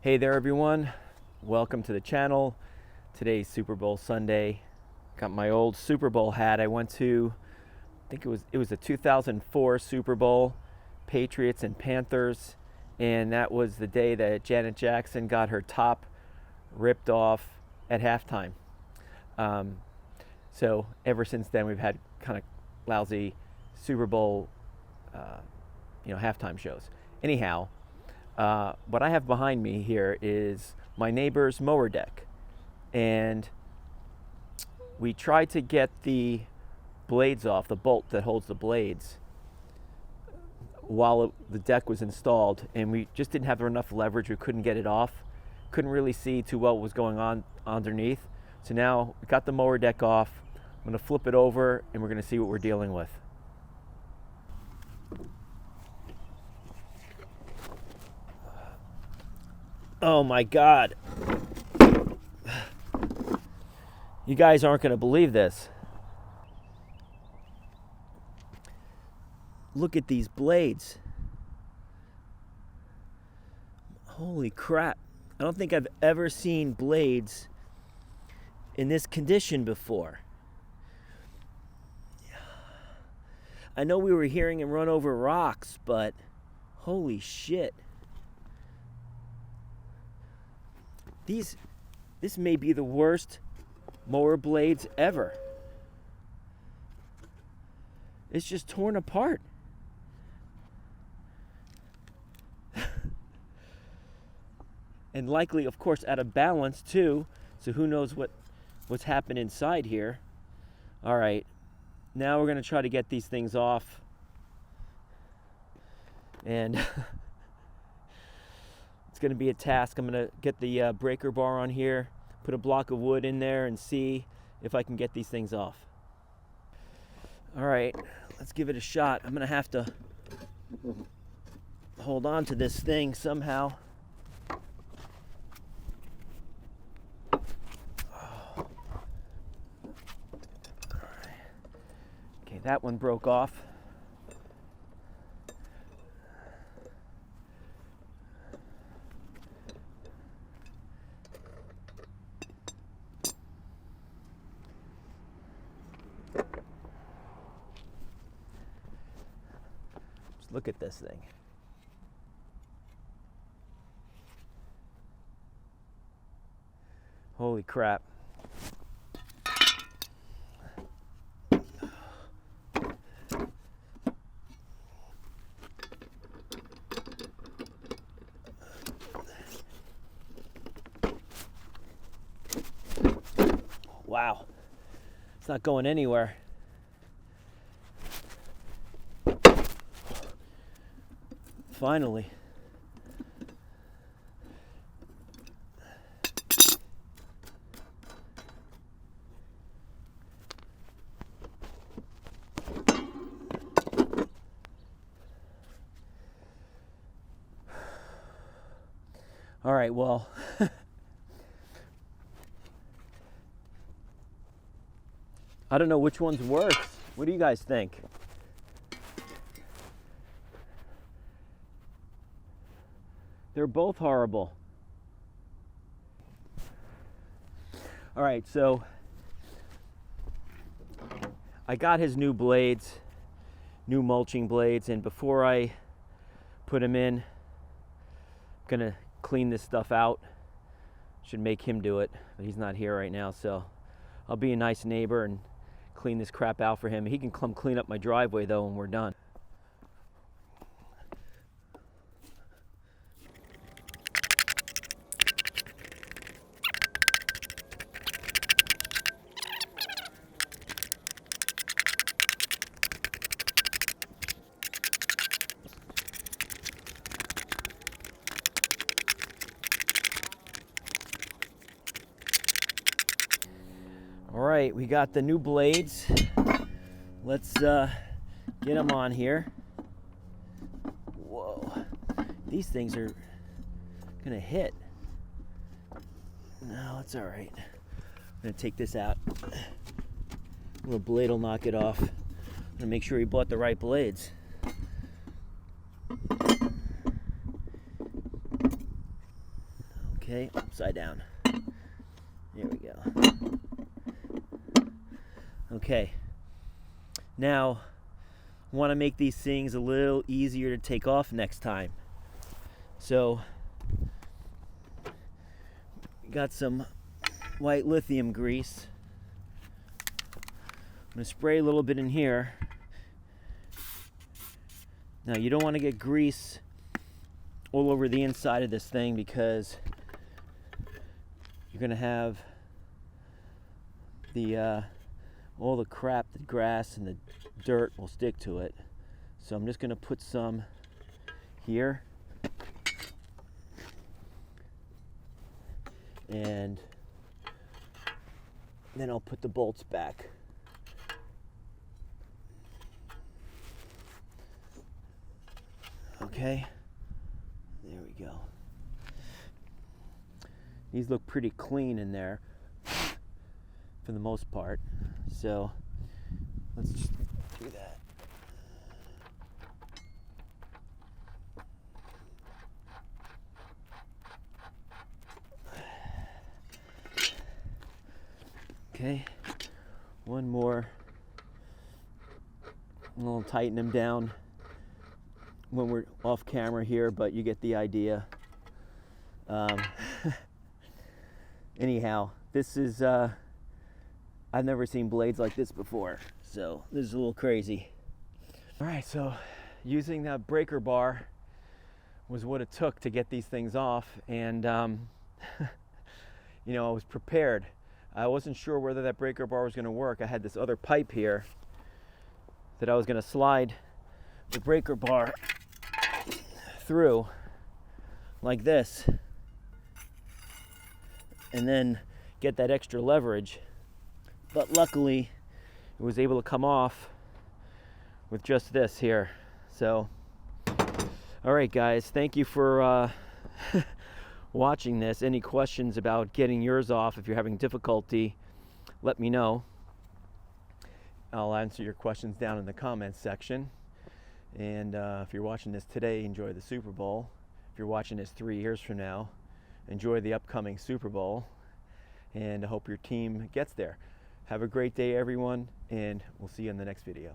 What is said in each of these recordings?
Hey there everyone, welcome to the channel. Today's Super Bowl Sunday. Got my old Super Bowl hat. I went to, I think it was the 2004 Super Bowl, Patriots and Panthers, and that was the day that Janet Jackson got her top ripped off at halftime. So ever since then we've had kind of lousy Super Bowl halftime shows. Anyhow, what I have behind me here is my neighbor's mower deck, and we tried to get the blades off, the bolt that holds the blades, while the deck was installed, and we just didn't have enough leverage. We couldn't get it off, couldn't really see too well what was going on underneath. So now we got the mower deck off. I'm going to flip it over and we're going to see what we're dealing with. Oh my God. You guys aren't going to believe this. Look at these blades. Holy crap. I don't think I've ever seen blades in this condition before. I know we were hearing him run over rocks, but holy shit. This may be the worst mower blades ever. It's just torn apart. And likely, of course, out of balance too. So who knows what's happened inside here. All right, now we're gonna try to get these things off. And it's going to be a task. I'm going to get the breaker bar on here, put a block of wood in there, and see if I can get these things off. All right, let's give it a shot. I'm going to have to hold on to this thing somehow. All right. Okay, that one broke off. Look at this thing. Holy crap. Wow. It's not going anywhere. Finally. All right, well, I don't know which one's worse. What do you guys think? They're both horrible. All right, so I got his new blades, new mulching blades, and before I put them in, I'm gonna clean this stuff out. Should make him do it, but he's not here right now, so I'll be a nice neighbor and clean this crap out for him. He can come clean up my driveway though when we're done. All right, we got the new blades. Let's get them on here. Whoa, these things are gonna hit. No, it's all right. I'm gonna take this out. A little blade will knock it off. I'm gonna make sure he bought the right blades. Okay, upside down. There we go. Okay. Now, want to make these things a little easier to take off next time. So, got some white lithium grease. I'm going to spray a little bit in here. Now, you don't want to get grease all over the inside of this thing because you're going to have the all the crap, the grass and the dirt will stick to it. So I'm just going to put some here, and then I'll put the bolts back. Okay, there we go. These look pretty clean in there for the most part, so let's just do that. Okay, one more. I'll tighten them down when we're off camera here, but you get the idea. Anyhow, this is I've never seen blades like this before, so this is a little crazy. All right, so using that breaker bar was what it took to get these things off, and you know, I was prepared. I wasn't sure whether that breaker bar was going to work. I had this other pipe here that I was going to slide the breaker bar through like this and then get that extra leverage. But luckily, it was able to come off with just this here. So, all right, guys, thank you for watching this. Any questions about getting yours off, if you're having difficulty, let me know. I'll answer your questions down in the comments section. And if you're watching this today, enjoy the Super Bowl. If you're watching this 3 years from now, enjoy the upcoming Super Bowl. And I hope your team gets there. Have a great day, everyone, and we'll see you in the next video.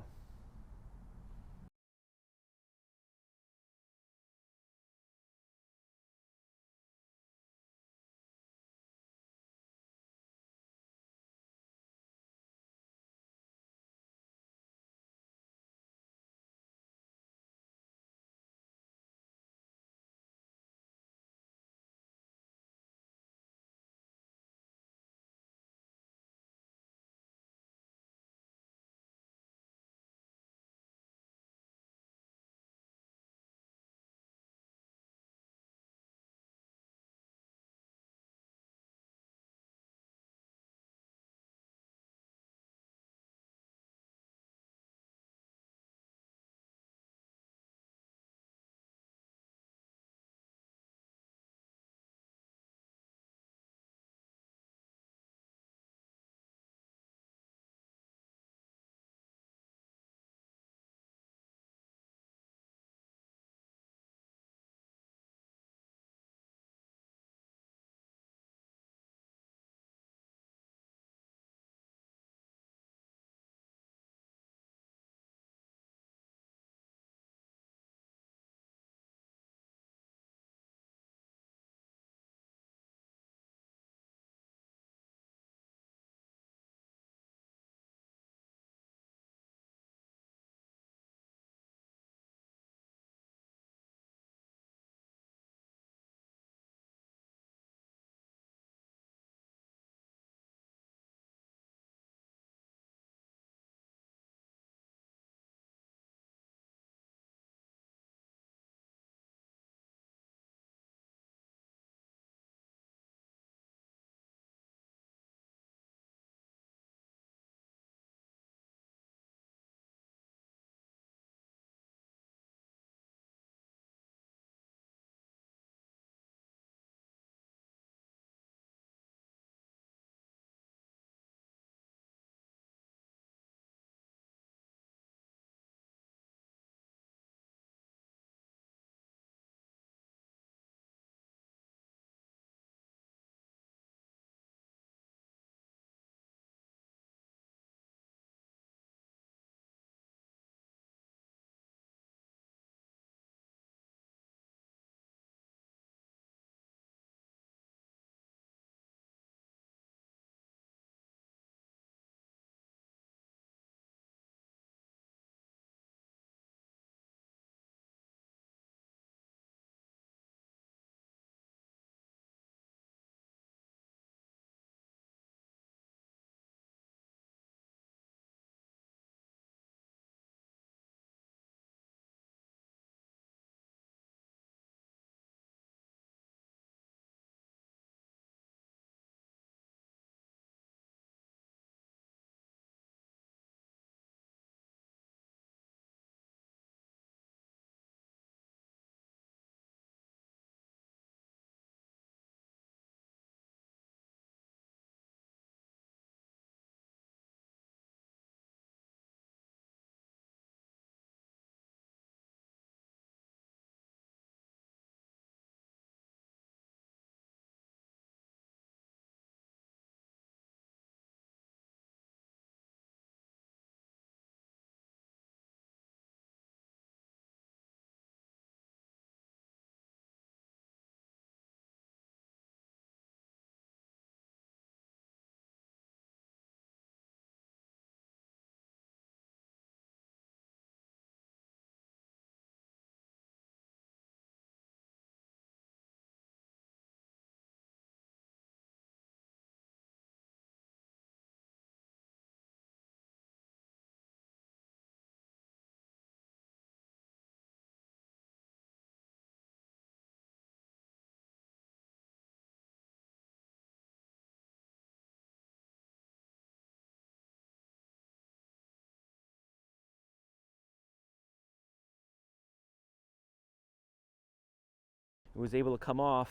it was able to come off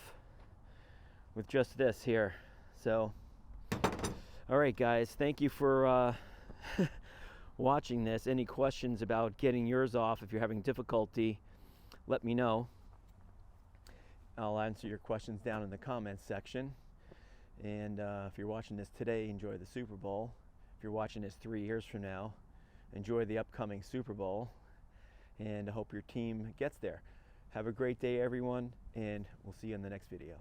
with just this here. So, all right, guys, thank you for watching this. Any questions about getting yours off? If you're having difficulty, let me know. I'll answer your questions down in the comments section. And if you're watching this today, enjoy the Super Bowl. If you're watching this 3 years from now, enjoy the upcoming Super Bowl. And I hope your team gets there. Have a great day, everyone, and we'll see you in the next video.